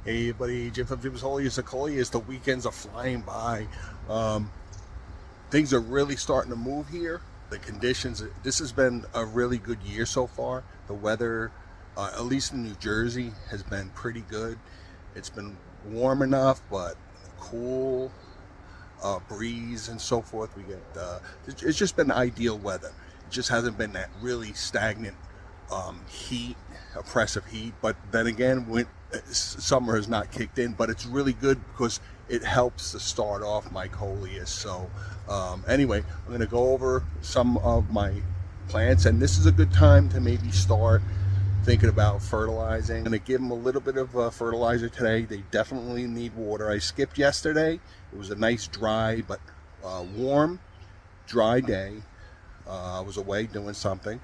Hey everybody, Jim from Jim's Holiest Coleus. The weekends are flying by. Things are really starting to move here. The conditions, this has been a really good year so far. The weather, at least in New Jersey, has been pretty good. It's been warm enough, but cool, breeze and so forth. We get, it's just been ideal weather. It just hasn't been that really stagnant heat, oppressive heat. But then again, summer has not kicked in, but it's really good because it helps to start off my coleus. So anyway, I'm going to go over some of my plants, and this is a good time to maybe start thinking about fertilizing. I'm going to give them a little bit of fertilizer today. They definitely need water. I skipped yesterday. It was a nice dry but warm, dry day. I was away doing something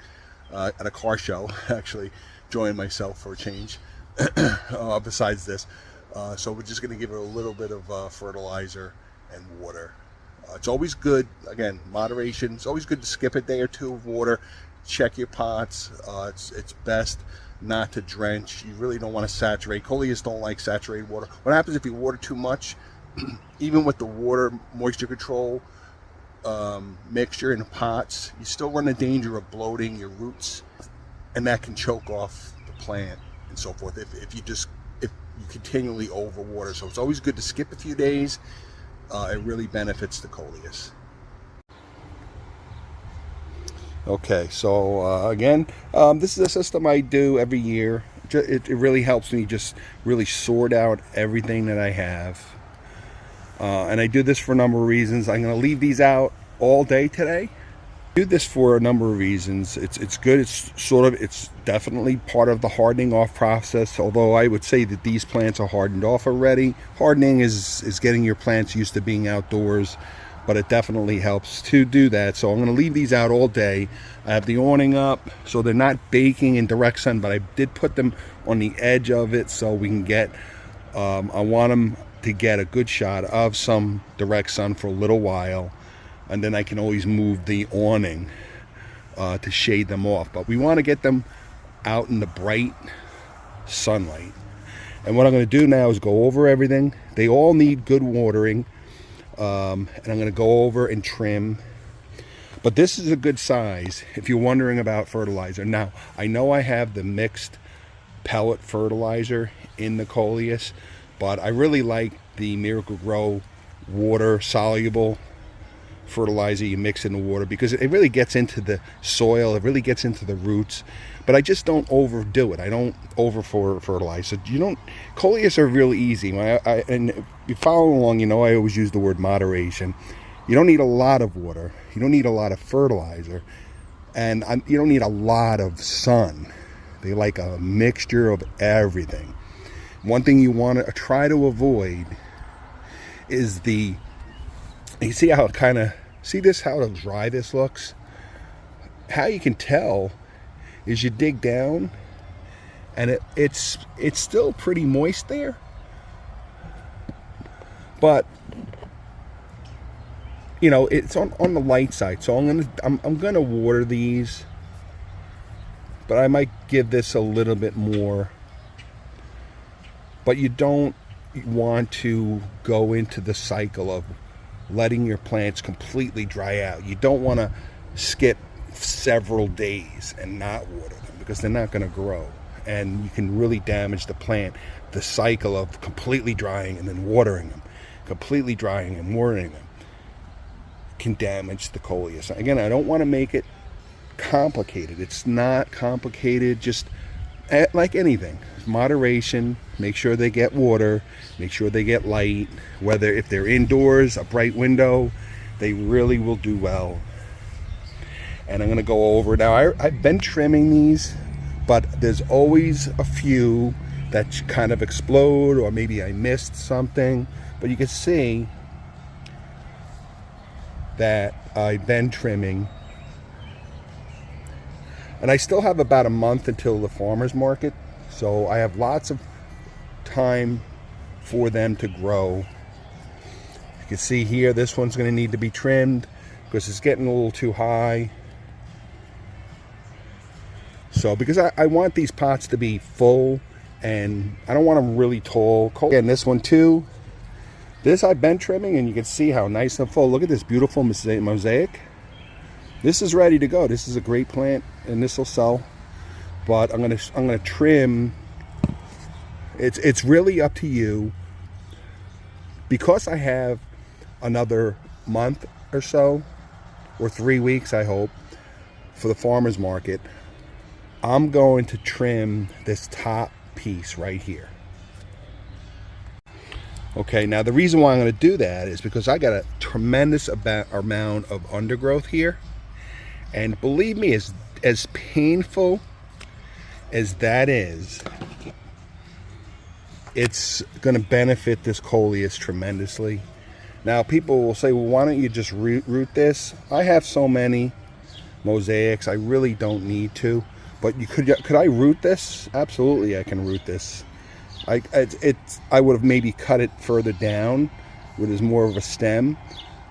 at a car show, actually enjoying myself for a change. Besides this, so we're just going to give it a little bit of fertilizer and water. It's always good, again, moderation. It's always good to skip a day or two of water. Check your pots. It's best not to drench. You really don't want to saturate. Coleus don't like saturated water. What happens if you water too much, even with the water moisture control mixture in pots, you still run the danger of bloating your roots, and that can choke off the plant and so forth if you continually overwater. So it's always good to skip a few days. It really benefits the coleus. Okay, so again, this is a system I do every year. It really helps me just really sort out everything that I have, and I do this for a number of reasons. I'm going to leave these out all day today. Do this for a number of reasons. It's good. It's definitely part of the hardening off process, although I would say that these plants are hardened off already. Hardening is getting your plants used to being outdoors, but it definitely helps to do that. So I'm going to leave these out all day. I have the awning up so they're not baking in direct sun, but I did put them on the edge of it so we can get I want them to get a good shot of some direct sun for a little while, and then I can always move the awning to shade them off. But we want to get them out in the bright sunlight. And what I'm going to do now is go over everything. They all need good watering, and I'm going to go over and trim. But this is a good size if you're wondering about fertilizer. Now, I know I have the mixed pellet fertilizer in the coleus, but I really like the Miracle Grow water soluble fertilizer. You mix in the water because it really gets into the soil, it really gets into the roots, but I just don't overdo it. I don't over fertilize. So coleus are really easy. And if you follow along, you know I always use the word moderation. You don't need a lot of water, you don't need a lot of fertilizer, and you don't need a lot of sun. They like a mixture of everything. One thing you want to try to avoid is you see how it how dry this looks? How you can tell is you dig down and it's still pretty moist there, but you know it's on the light side. So I'm gonna water these, but I might give this a little bit more. But you don't want to go into the cycle of letting your plants completely dry out. You don't want to skip several days and not water them because they're not going to grow, and you can really damage the plant. The cycle of completely drying and then watering them, completely drying and watering them, can damage the coleus. Again, I don't want to make it complicated. It's not complicated. Just like anything, moderation. Make sure they get water, make sure they get light. Whether if they're indoors, a bright window, they really will do well. And I'm going to go over now. I've been trimming these, but there's always a few that kind of explode, or maybe I missed something. But you can see that I've been trimming, and I still have about a month until the farmer's market, so I have lots of time for them to grow. You can see here this one's going to need to be trimmed because it's getting a little too high. So because I want these pots to be full and I don't want them really tall. Again, this one too. This I've been trimming, and you can see how nice and full. Look at this beautiful mosaic. This is ready to go. This is a great plant, and this will sell. But I'm gonna trim. It's really up to you. Because I have another month or so, or 3 weeks, I hope, for the farmer's market, I'm going to trim this top piece right here. Okay, now the reason why I'm going to do that is because I got a tremendous amount of undergrowth here. And believe me, as painful as that is, it's going to benefit this Coleus tremendously. Now, people will say, well, why don't you just root this? I have so many mosaics, I really don't need to. But could I root this? Absolutely, I can root this. I would have maybe cut it further down with as more of a stem,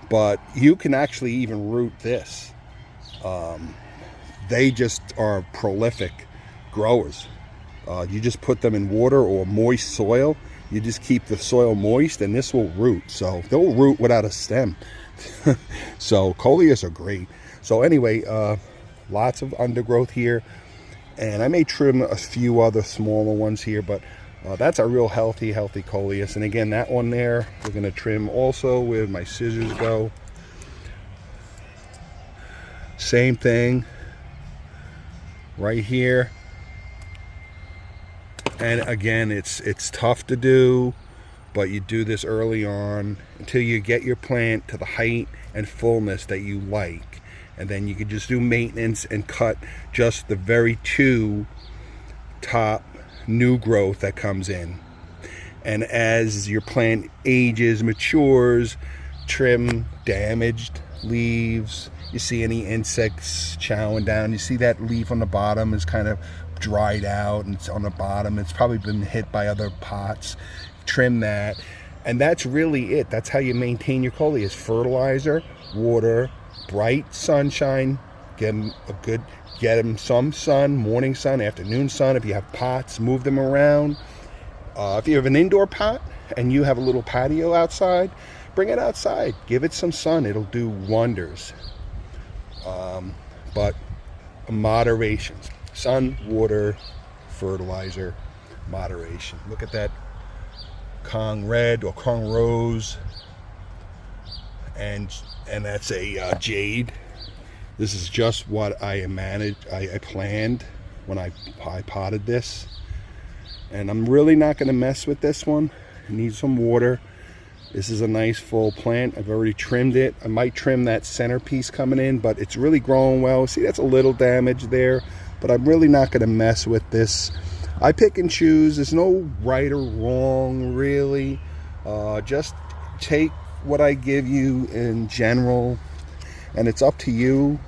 but you can actually even root this. They just are prolific growers. You just put them in water or moist soil. You just keep the soil moist, and this will root. So they'll root without a stem. So Coleus are great. So anyway, lots of undergrowth here, and I may trim a few other smaller ones here, but that's a real healthy Coleus. And again, that one there, we're going to trim also where my scissors go. Same thing right here. And again, it's tough to do, but you do this early on until you get your plant to the height and fullness that you like. And then you can just do maintenance and cut just the very two top new growth that comes in. And as your plant ages, matures, trim damaged leaves. You see any insects chowing down, you see that leaf on the bottom is kind of dried out, and it's on the bottom, it's probably been hit by other pots. Trim that, and that's really it. That's how you maintain your Coleus. Fertilizer, water, bright sunshine, get them some sun, morning sun, afternoon sun. If you have pots, move them around. If you have an indoor pot and you have a little patio outside, bring it outside, give it some sun. It'll do wonders. But moderation. Sun, water, fertilizer, moderation. Look at that Kong red or Kong rose, and that's a jade. This is just what I planned when I potted this, and I'm really not going to mess with this one. It needs some water. This is a nice full plant. I've already trimmed it. I might trim that centerpiece coming in, but it's really growing well. See, that's a little damage there, but I'm really not going to mess with this. I pick and choose. There's no right or wrong, really. Just take what I give you in general, and it's up to you.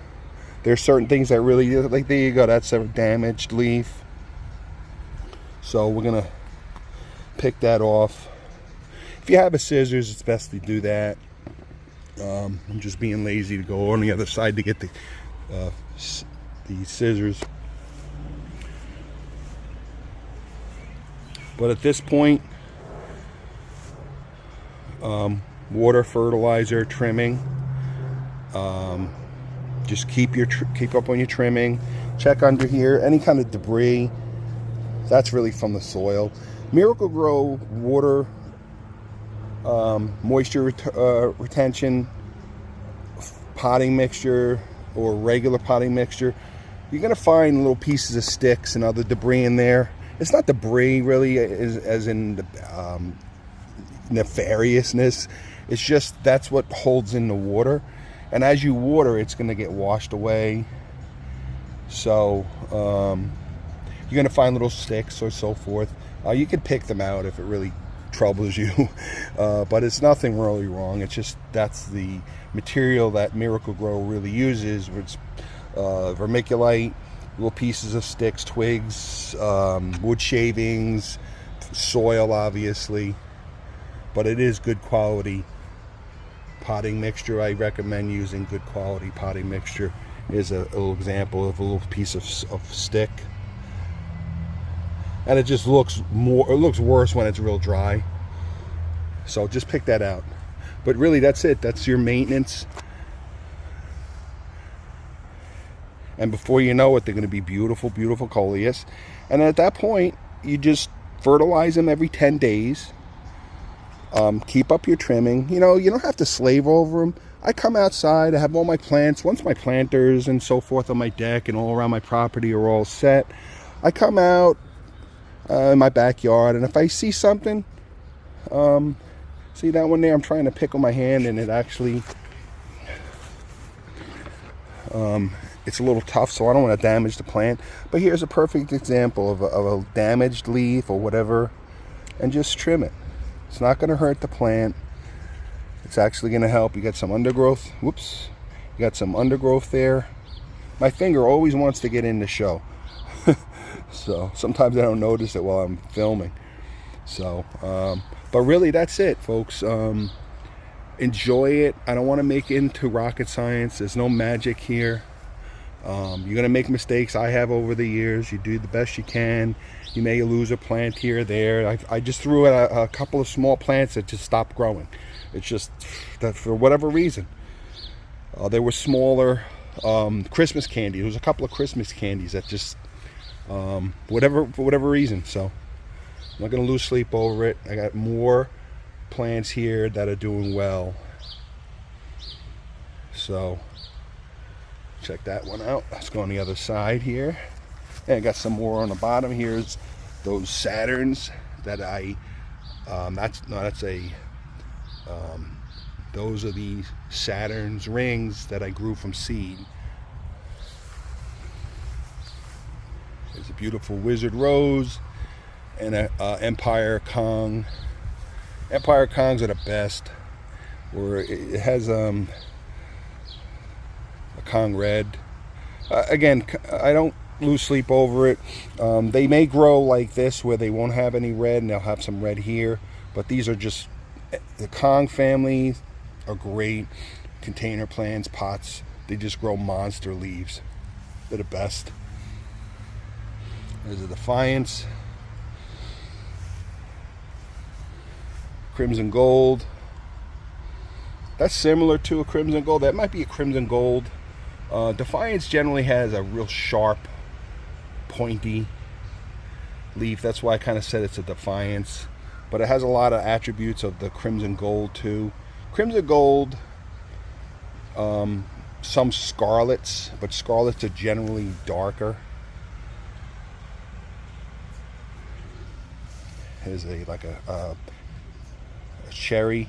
There's certain things that really, like, there you go, that's a damaged leaf. So we're going to pick that off. If you have a scissors, it's best to do that. I'm just being lazy to go on the other side to get the scissors. But at this point, water, fertilizer, trimming. Just keep up on your trimming. Check under here, any kind of debris. That's really from the soil. Miracle Grow water. Moisture retention potting mixture or regular potting mixture, you're going to find little pieces of sticks and other debris in there. It's not debris really as in the, nefariousness. It's just that's what holds in the water, and as you water, it's going to get washed away. So you're going to find little sticks or so forth. You can pick them out if it really troubles you, but it's nothing really wrong. It's just that's the material that Miracle Grow really uses. It's vermiculite, little pieces of sticks, twigs, wood shavings, soil obviously, but it is good quality potting mixture. I recommend using good quality potting mixture. Here's a little example of a little piece of stick. and it just looks more, it looks worse when it's real dry. So just pick that out. But really, that's it. That's your maintenance. And before you know it, they're going to be beautiful, beautiful coleus. And at that point, you just fertilize them every 10 days. Keep up your trimming. You know, you don't have to slave over them. I come outside, I have all my plants. Once my planters and so forth on my deck and all around my property are all set, I come out in my backyard, and if I see something, see that one there, I'm trying to pick with my hand, and it actually, it's a little tough, so I don't want to damage the plant. But here's a perfect example of a damaged leaf or whatever, and just trim it. It's not going to hurt the plant. It's actually going to help. You got some undergrowth. Whoops. You got some undergrowth there. My finger always wants to get in the show. So sometimes I don't notice it while I'm filming. So, but really that's it, folks. Enjoy it. I don't want to make it into rocket science. There's no magic here. You're going to make mistakes. I have over the years. You do the best you can. You may lose a plant here or there. I just threw out a couple of small plants that just stopped growing. It's just that for whatever reason. There were smaller Christmas candy. There was a couple of Christmas candies that just, for whatever reason. So I'm not going to lose sleep over it. I got more plants here that are doing well. So check that one out. Let's go on the other side here. And I got some more on the bottom. Here's those Saturns that those are the Saturn's rings that I grew from seed. There's a beautiful Wizard Rose and a Empire Kong. Empire Kongs are the best. Where it has a Kong Red. Again, I don't lose sleep over it. They may grow like this where they won't have any red and they'll have some red here, but these are just, the Kong family are great. Container plants, pots, they just grow monster leaves. They're the best. There's a Defiance. Crimson Gold. That's similar to a Crimson Gold. That might be a Crimson Gold. Defiance generally has a real sharp, pointy leaf. That's why I kind of said it's a Defiance. But it has a lot of attributes of the Crimson Gold too. Crimson Gold, some scarlets, but scarlets are generally darker. Here's like a cherry,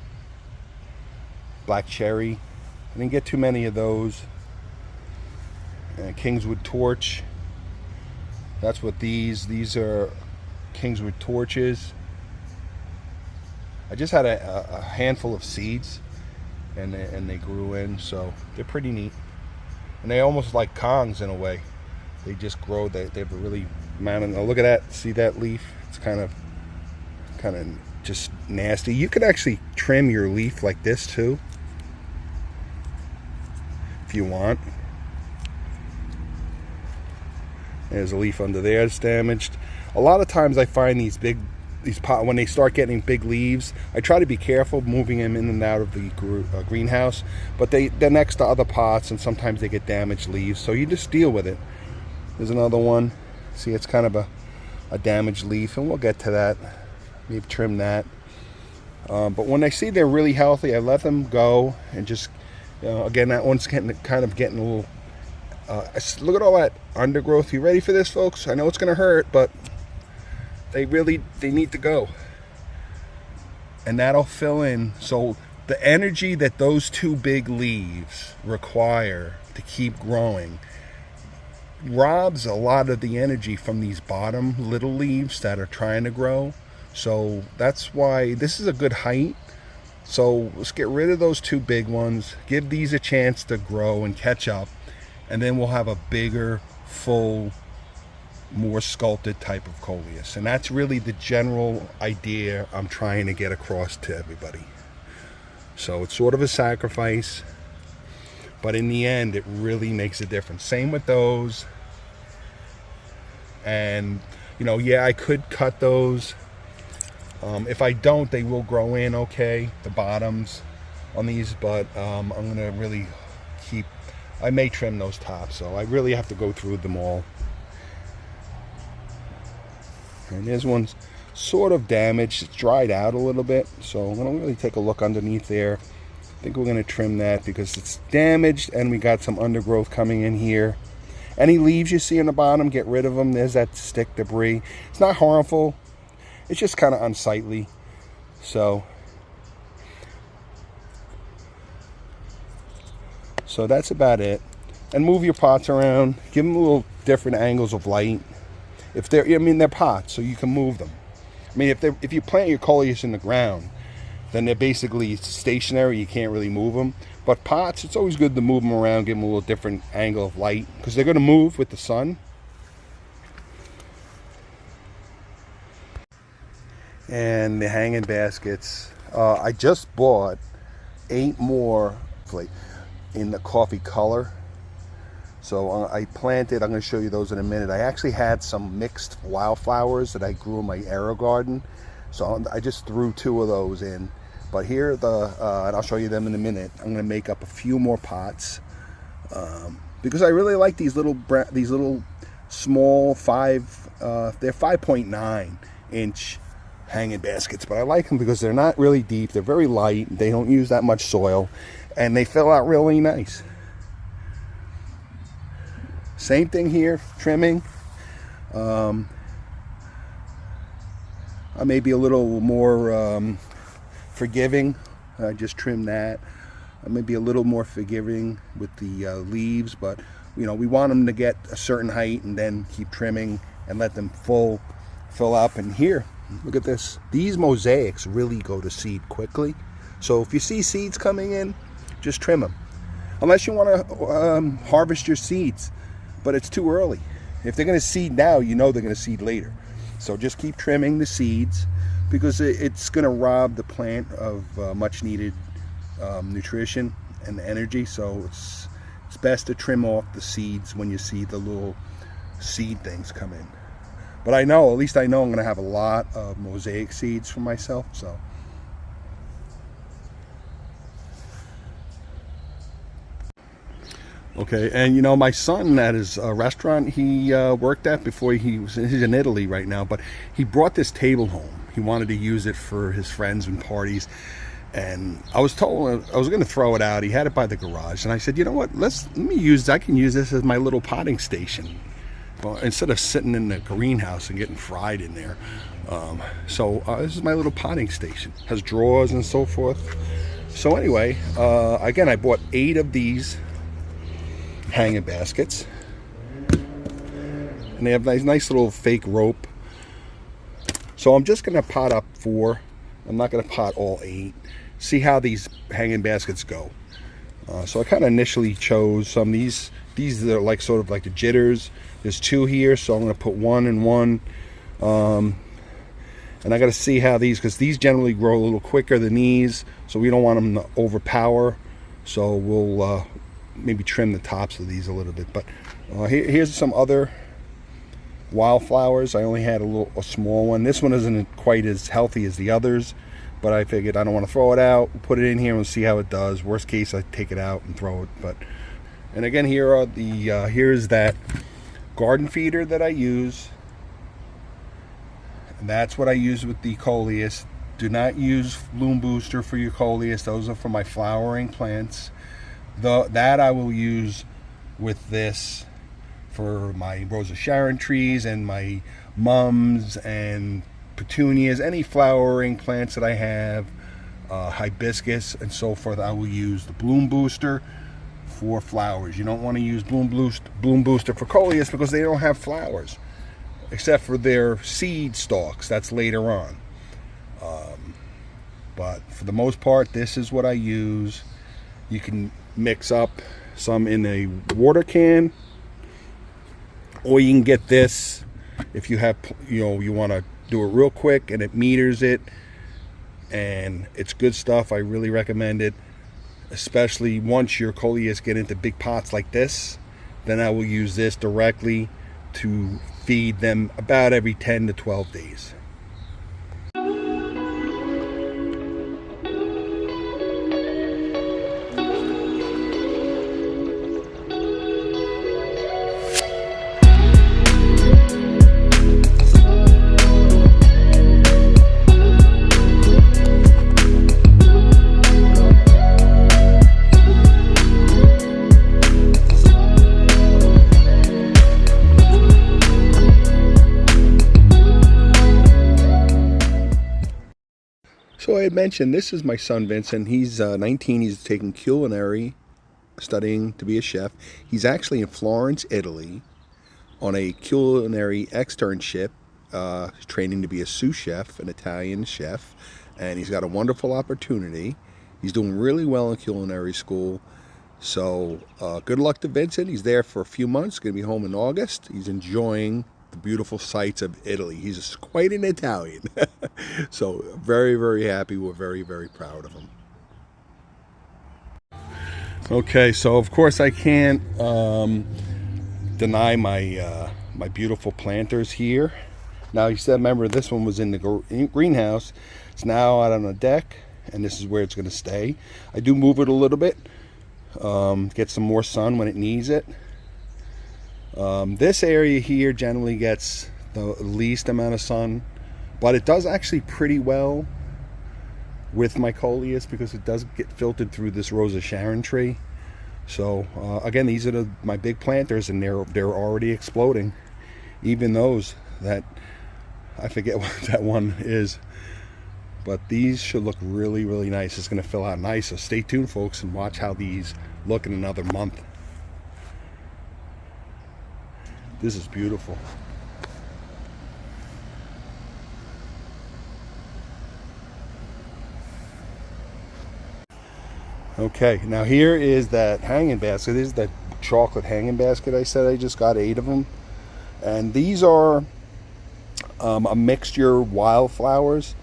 black cherry. I didn't get too many of those. Kingswood Torch. That's what these are, Kingswood Torches. I just had a handful of seeds, and they grew in, so they're pretty neat. And they almost like Kongs in a way. They just grow. They have a really mountain. Oh, look at that! See that leaf? It's kind of just nasty. You could actually trim your leaf like this too, if you want. There's a leaf under there that's damaged. A lot of times I find these pot, when they start getting big leaves, I try to be careful moving them in and out of the greenhouse, but they're next to other pots and sometimes they get damaged leaves, so you just deal with it. There's another one. See, it's kind of a damaged leaf, and we'll get to that. Maybe trim that. But when I see they're really healthy, I let them go and just, again, that one's getting a little, look at all that undergrowth. You ready for this, folks? I know it's going to hurt, but they need to go. And that'll fill in. So the energy that those two big leaves require to keep growing robs a lot of the energy from these bottom little leaves that are trying to grow. So that's why this is a good height. So let's get rid of those two big ones, give these a chance to grow and catch up, and then we'll have a bigger, full, more sculpted type of coleus. And that's really the general idea I'm trying to get across to everybody. So it's sort of a sacrifice, but in the end it really makes a difference. Same with those. And Yeah, I could cut those. If I don't, they will grow in okay, the bottoms on these, but I'm going to really I may trim those tops, so I really have to go through them all. And this one's sort of damaged. It's dried out a little bit, so I'm going to really take a look underneath there. I think we're going to trim that because it's damaged, and we got some undergrowth coming in here. Any leaves you see on the bottom, get rid of them. There's that stick debris. It's not harmful. It's just kind of unsightly. So that's about it. And move your pots around. Give them little different angles of light. If they're pots, so you can move them. I mean, if you plant your coleus in the ground, then they're basically stationary. You can't really move them. But pots, it's always good to move them around, give them a little different angle of light, because they're going to move with the sun. And the hanging baskets. I just bought 8 more in the coffee color. So I planted, I'm going to show you those in a minute. I actually had some mixed wildflowers that I grew in my aero garden. So I just threw 2 of those in. But here and I'll show you them in a minute. I'm going to make up a few more pots because I really like these little small they're 5.9 inch hanging baskets, but I like them because they're not really deep. They're very light. They don't use that much soil, and they fill out really nice. Same thing here, trimming. I may be a little more forgiving. I just trimmed that. I may be a little more forgiving with the leaves, but we want them to get a certain height and then keep trimming and let them fill up. And here, look at this. These mosaics really go to seed quickly. So if you see seeds coming in, just trim them. Unless you want to harvest your seeds, but it's too early. If they're going to seed now, they're going to seed later. So just keep trimming the seeds because it's going to rob the plant of much needed nutrition and energy. So it's best to trim off the seeds when you see the little seed things come in. But at least I know I'm going to have a lot of mosaic seeds for myself. So okay, and my son at his restaurant he worked at before he's in Italy right now, but he brought this table home. He wanted to use it for his friends and parties, and I was told I was going to throw it out. He had it by the garage, and I said, you know what? I can use this as my little potting station. Well, instead of sitting in the greenhouse and getting fried in there. This is my little potting station. It has drawers and so forth. So anyway, again, I bought 8 of these hanging baskets. And they have nice little fake rope. So I'm just going to pot up 4. I'm not going to pot all 8. See how these hanging baskets go. So I kind of initially chose some of these. These are like sort of like the jitters. There's 2 here, so I'm going to put 1 and 1. And I got to see how because these generally grow a little quicker than these, so we don't want them to overpower. So we'll maybe trim the tops of these a little bit. But here's some other wildflowers. I only had a small one. This one isn't quite as healthy as the others, but I figured I don't want to throw it out. We'll put it in here and we'll see how it does. Worst case, I take it out and throw it. And again, here's that garden feeder that I use. And that's what I use with the coleus. Do not use bloom booster for your coleus. Those are for my flowering plants. That I will use with this for my Rose of Sharon trees and my mums and petunias, any flowering plants that I have, hibiscus and so forth. I will use the bloom booster for flowers. You don't want to use bloom booster for coleus because they don't have flowers except for their seed stalks. That's later on. But for the most part, this is what I use. You can mix up some in a water can, or you can get this if you have, you want to do it real quick and it meters it, and it's good stuff. I really recommend it, especially once your coleus get into big pots like this. Then I will use this directly to feed them about every 10 to 12 days. So I had mentioned this is my son Vincent. He's 19. He's taking culinary, studying to be a chef. He's actually in Florence, Italy, on a culinary externship, training to be a sous chef, an Italian chef, and he's got a wonderful opportunity. He's doing really well in culinary school. So good luck to Vincent. He's there for a few months. Going to be home in August. He's enjoying the beautiful sights of Italy. He's quite an Italian. So very, very happy. We're very, very proud of him. Okay, so of course I can't deny my my beautiful planters here. Now you said, remember, this one was in the greenhouse. It's now out on the deck, and this is where it's going to stay. I do move it a little bit, get some more sun when it needs it. This area here generally gets the least amount of sun, but it does actually pretty well with my Coleus because it does get filtered through this Rosa Sharon tree. So again, these are my big planters, and they're already exploding. Even those that I forget what that one is, but these should look really, really nice. It's going to fill out nice. So stay tuned, folks, and watch how these look in another month. This is beautiful. Okay, now here is that hanging basket. This is that chocolate hanging basket I said. I just got 8 of them. And these are a mixture of wildflowers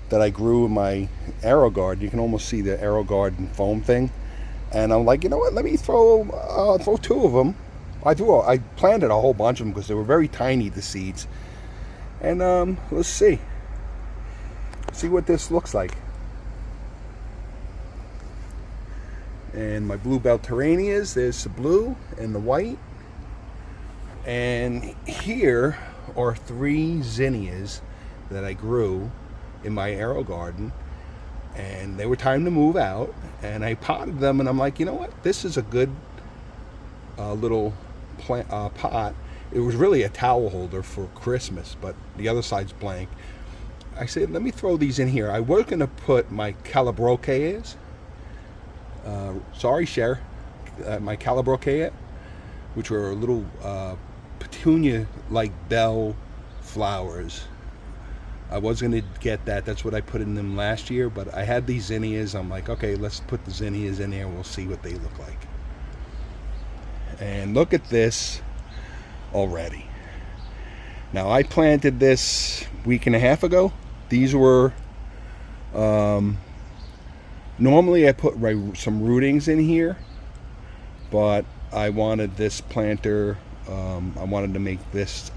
that I grew in my AeroGarden. You can almost see the AeroGarden foam thing. And I'm like, you know what, let me throw 2 of them. I planted a whole bunch of them because they were very tiny, the seeds. And let's see what this looks like. And my bluebell terranias, there's the blue and the white. And here are 3 zinnias that I grew in my AeroGarden. And they were time to move out. And I potted them, and I'm like, you know what, this is a good little plant, pot. It was really a towel holder for Christmas, but the other side's blank. I said, let me throw these in here. I was going to put my calabrocaas, sorry, Cher, my calabrocaea, which were little petunia-like bell flowers. I was going to get that. That's what I put in them last year, but I had these zinnias. I'm like, okay, let's put the zinnias in there. We'll see what they look like. And look at this already. Now, I planted this week and a half ago. These were normally I put some rootings in here, but I wanted this planter, I wanted to make this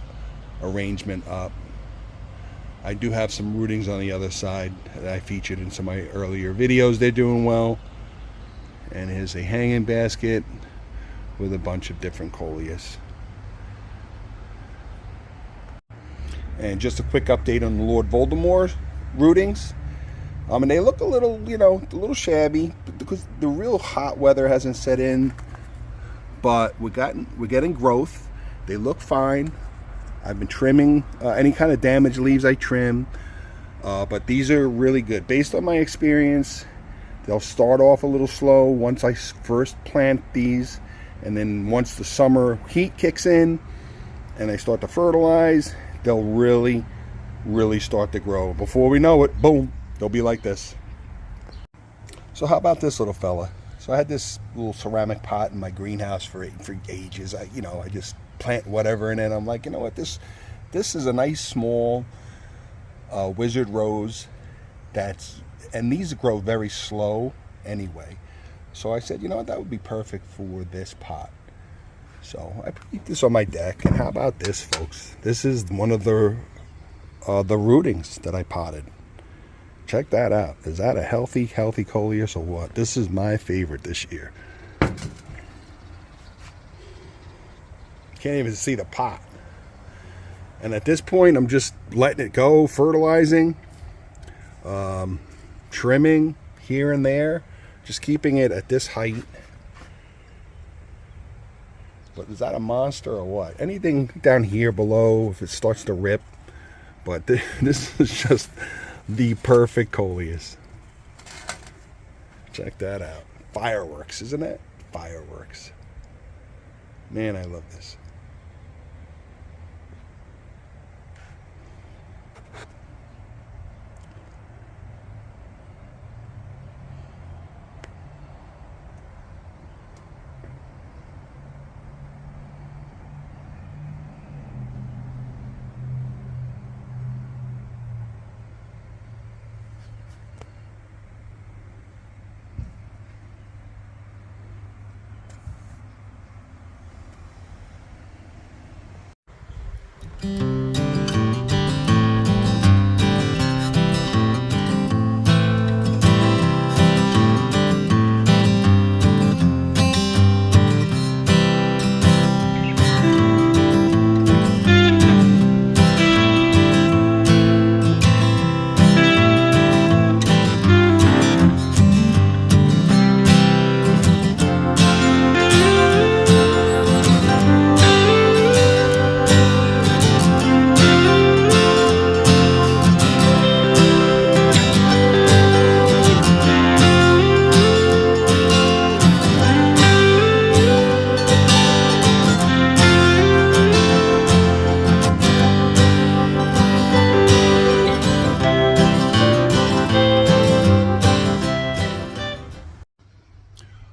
arrangement up. I do have some rootings on the other side that I featured in some of my earlier videos. They're doing well. And here's a hanging basket with a bunch of different Coleus. And just a quick update on the Lord Voldemort rootings. And they look a little, a little shabby because the real hot weather hasn't set in. But we're getting growth. They look fine. I've been trimming any kind of damaged leaves I trim. But these are really good. Based on my experience, they'll start off a little slow once I first plant these. And then once the summer heat kicks in and they start to fertilize, they'll really, really start to grow. Before we know it, boom, they'll be like this. So how about this little fella? So I had this little ceramic pot in my greenhouse for ages. I just plant whatever in it. I'm like, you know what, this is a nice small wizard rose and these grow very slow anyway. So I said, you know what, that would be perfect for this pot. So I keep this on my deck. And how about this, folks? This is one of the rootings that I potted. Check that out. Is that a healthy Coleus or what? This is my favorite this year. Can't even see the pot. And at this point, I'm just letting it go, fertilizing, trimming here and there, just keeping it at this height. But is that a monster or what? Anything down here below, if it starts to rip. But this is just the perfect Coleus. Check that out. Fireworks, isn't it? Fireworks. Man, I love this.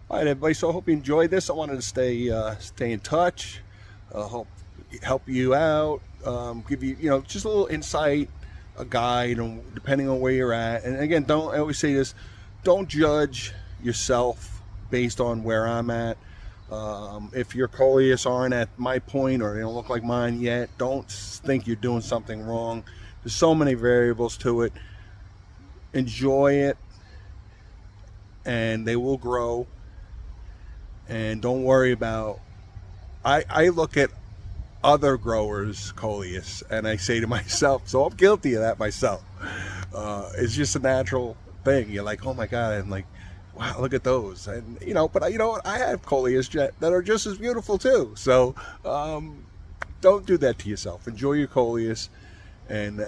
All right, everybody. So I hope you enjoyed this. I wanted to stay in touch, help you out, give you just a little insight, a guide on depending on where you're at. And again, I always say this: don't judge yourself based on where I'm at. If your Coleus aren't at my point or they don't look like mine yet, don't think you're doing something wrong. There's so many variables to it. Enjoy it, and they will grow. And don't worry about, I look at other growers' Coleus and I say to myself, so I'm guilty of that myself. It's just a natural thing. You're like, oh my God, I'm like, wow, look at those. And but I have Coleus that are just as beautiful too. So don't do that to yourself. Enjoy your Coleus. And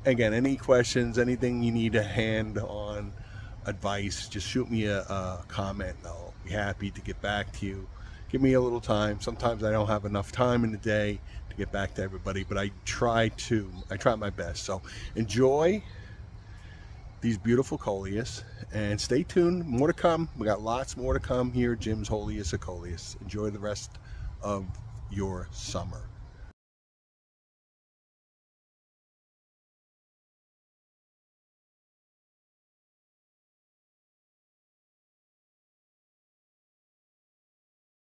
again, any questions, anything you need a hand on, advice, just shoot me a comment and I'll be happy to get back to you. Give me a little time. Sometimes I don't have enough time in the day to get back to everybody, but I try my best. So enjoy these beautiful Coleus and stay tuned. More to come. We got lots more to come here. Jim's Holiest of Coleus. Enjoy the rest of your summer.